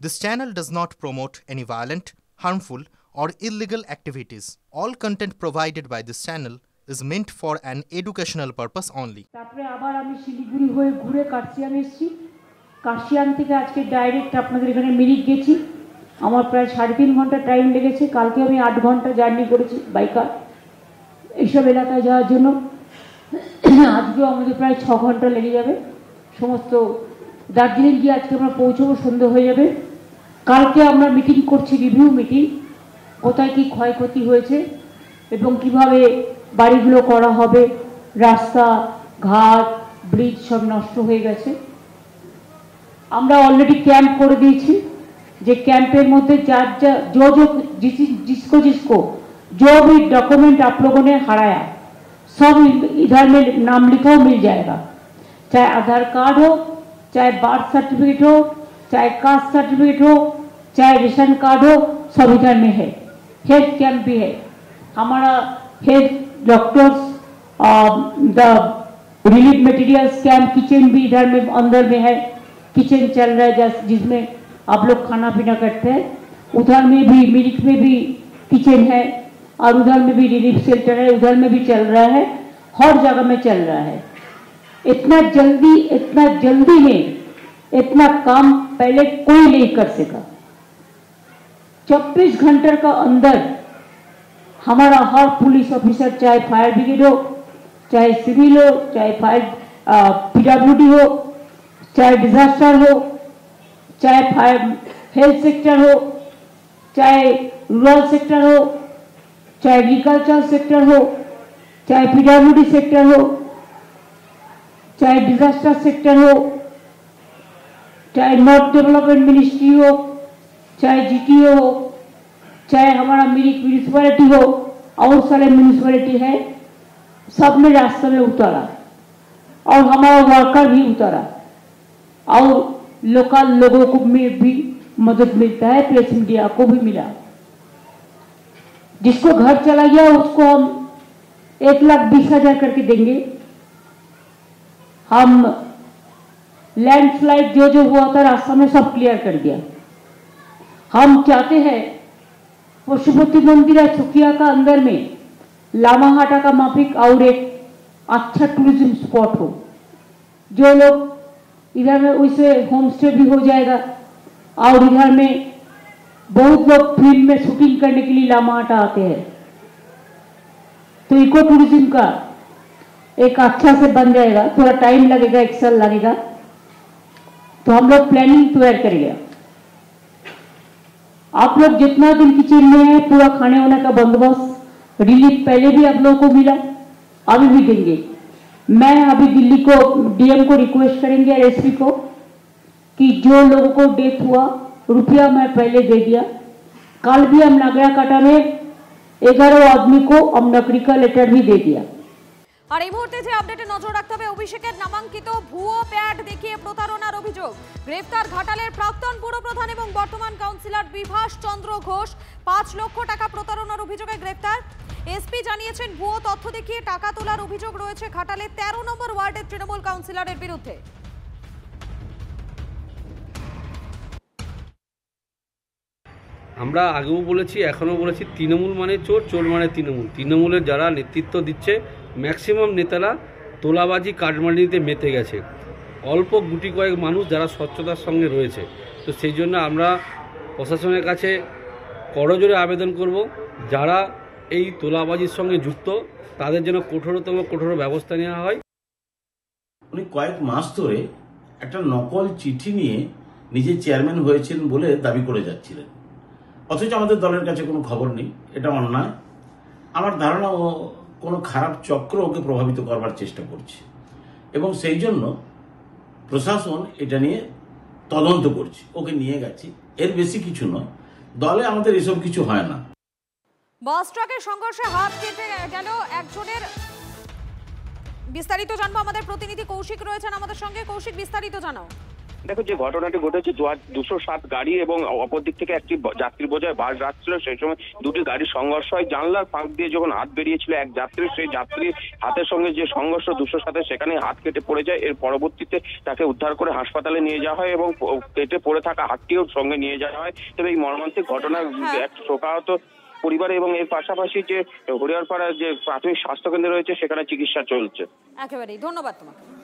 This channel does not promote any violent, harmful, or illegal activities. All content provided by this channel is meant for an educational purpose only. তারপরে আবার আমি শিলিগুড়ি হয়ে ঘুরে কার্শিয়াং এসেছি। কার্শিয়াং থেকে আজকে ডাইরেক্ট আপনাদের এখানে মিরিক গেছি। আমার প্রায় 3.5 ঘন্টা টাইম লেগেছে। কালকে আমি 8 ঘন্টা জার্নি করেছি বাইকার এইসব এলাকায় যাওয়ার জন্য। আজকেও আমাদের প্রায় 6 ঘন্টা লেগে যাবে। সমস্ত দার্জিলিং গিয়ে আজকে আমরা পৌঁছবো, সন্ধ্যা হয়ে যাবে। কালকে আমরা মিটিং করছি, রিভিউ মিটিং, কোথায় কি ক্ষয়ক্ষতি হয়েছে এবং কিভাবে বাড়িগুলো করা হবে। রাস্তা ঘাট ব্রিজ সব নষ্ট হয়ে গেছে। আমরা অলরেডি ক্যাম্প করে দিয়েছি, যে ক্যাম্পের মধ্যে যার যা जिसको जो भी डॉक्यूमेंट आप लोगों ने हराया सब इधर में नाम लिखा हो, मिल जाएगा। चाहे आधार कार्ड हो, चाहे बर्थ सर्टिफिकेट हो, चाहे कास्ट सर्टिफिकेट हो, चाहे रेशन कार्ड हो, सब इधर में है। हेल्थ कैंप भी है हमारा। Health doctors, the relief materials camp, kitchen भी इधर में अंदर में है। किचन चल रहा है जिसमें आप लोग खाना पीना करते हैं। उधर में भी मिरिक में भी किचन है और उधर में भी रिलीफ शेल्टर है, उधर में भी चल रहा है। हर जगह में चल रहा है। इतना जल्दी में इतना काम पहले कोई नहीं कर सका। 24 घंटे का अंदर हमारा हर पुलिस ऑफिसर, चाहे फायर ब्रिगेड हो, चाहे सिविल हो, चाहे फायर पीडब्ल्यूडी हो, चाहे डिजास्टर हो, चाहे फायर हेल्थ सेक्टर हो, चाहे रूरल सेक्टर हो, चाहे एग्रीकल्चर सेक्टर हो, चाहे पीडब्ल्यूडी सेक्टर हो, चाहे डिजास्टर सेक्टर हो, चाहे नॉर्थ डेवलपमेंट मिनिस्ट्री हो, चाहे जीटीओ हो, चाहे हमारा मिरिक म्यूनिसिपैलिटी हो और सारे म्यूनिसिपैलिटी है, सब ने रास्ते में उतारा और हमारा वर्कर भी उतारा और लोकल लोगों को भी मदद मिलता है, प्रेस मीडिया को भी मिला। जिसको घर चला गया उसको हम 1,20,000 करके देंगे। हम लैंडस्लाइड जो हुआ था रास्ता में सब क्लियर कर दिया। हम चाहते हैं पशुपति मंदिर है सुखिया का अंदर में लामाहाटा का माफिक और एक अच्छा टूरिज्म स्पॉट हो। जो लोग इधर में वैसे होम स्टे भी हो जाएगा और इधर में बहुत लोग फिल्म में शूटिंग करने के लिए लामाहाटा आते हैं, तो इको टूरिज्म का एक अच्छा से बन जाएगा। थोड़ा टाइम लगेगा, 1 साल लगेगा, तो हम लोग प्लानिंग तैयार करेंगे। आप लोग जितना दिन किचन में है पूरा खाने वाने का बंदोबस्त, रिलीफ पहले भी आप लोगों को मिला, अभी भी देंगे। मैं अभी दिल्ली को डीएम को रिक्वेस्ट करेंगे और एसपी को कि जो लोगों को डेथ हुआ रुपया मैं पहले दे दिया। कल भी हम नागराकाटा में 11 आदमी को हम नौकरी का लेटर भी दे दिया। আর এই মুহূর্তে যে আপডেটে নজর রাখতে হবে, অভিষেকের নামাঙ্কিত ভুয়ো প্যাড দেখিয়ে প্রতারণার অভিযোগ। গ্রেফতার ঘাটালের প্রাক্তন পুরপ্রধান এবং বর্তমান কাউন্সিলর বিভাস চন্দ্র ঘোষ। 5 লক্ষ টাকা প্রতারণার অভিযোগে গ্রেফতার। এসপি জানিয়েছেন ভুয়ো তথ্য দেখিয়ে টাকা তোলার অভিযোগ রয়েছে ঘাটালের 13 নম্বর ওয়ার্ডের তৃণমূল কাউন্সিলরের বিরুদ্ধে। আমরা আগেও বলেছি, এখনও বলেছি, তৃণমূল মানে চোর, চোর মানে তৃণমূল। তৃণমূলের যারা নেতৃত্ব দিচ্ছে ম্যাক্সিমাম নেতারা তোলাবাজি কাটমানিতে মেতে গেছে। অল্প গুটি কয়েক মানুষ যারা স্বচ্ছতার সঙ্গে রয়েছে। তো সেই জন্য আমরা প্রশাসনের কাছে করজোরে আবেদন করব, যারা এই তোলাবাজির সঙ্গে যুক্ত তাদের জন্য কঠোর ব্যবস্থা নেওয়া হয়। উনি কয়েক মাস ধরে একটা নকল চিঠি নিয়ে নিজে চেয়ারম্যান হয়েছেন বলে দাবি করে যাচ্ছিলেন, অথচ আমাদের দলের কাছে কোনো খবর নেই। এটা অন্যায়। আমার ধারণা ও কোনো খারাপ চক্র ওকে প্রভাবিত করবার চেষ্টা করছে এবং সেই জন্য প্রশাসন এটা নিয়ে তদন্ত করছে, ওকে নিয়ে গেছে। এর বেশি কিছু নয়। দলে আমাদের এসব কিছু হয় না। বাস ট্রাকের সংঘর্ষে হাত কেটে গেল একজনের। বিস্তারিত জানবো, আমাদের প্রতিনিধি কৌশিক রয়েছেন আমাদের সঙ্গে। কৌশিক, বিস্তারিত জানাও। দেখো, যে ঘটনাটি ঘটেছে 207 গাড়ি এবং অপর দিক থেকে একটি যাত্রী বোঝায় বাস যাচ্ছিল। সেই সময় দুটি গাড়ির সংঘর্ষ হয়। জানলার ফাঁক দিয়ে যখন হাত বেরিয়েছিল এক যাত্রী, সেই যাত্রীর হাতের সঙ্গে যে সংঘর্ষ 207 সেখানে হাত কেটে পড়ে যায়। এর পরবর্তীতে তাকে উদ্ধার করে হাসপাতালে নিয়ে যাওয়া হয় এবং কেটে পড়ে থাকা হাতটিও সঙ্গে নিয়ে যাওয়া হয়। তবে এই মর্মান্তিক ঘটনায় এক শোকাহত পরিবার এবং এর পাশাপাশি যে হরিহরপাড়ার যে প্রাথমিক স্বাস্থ্য কেন্দ্র রয়েছে সেখানে চিকিৎসা চলছে। একেবারেই ধন্যবাদ তোমাকে।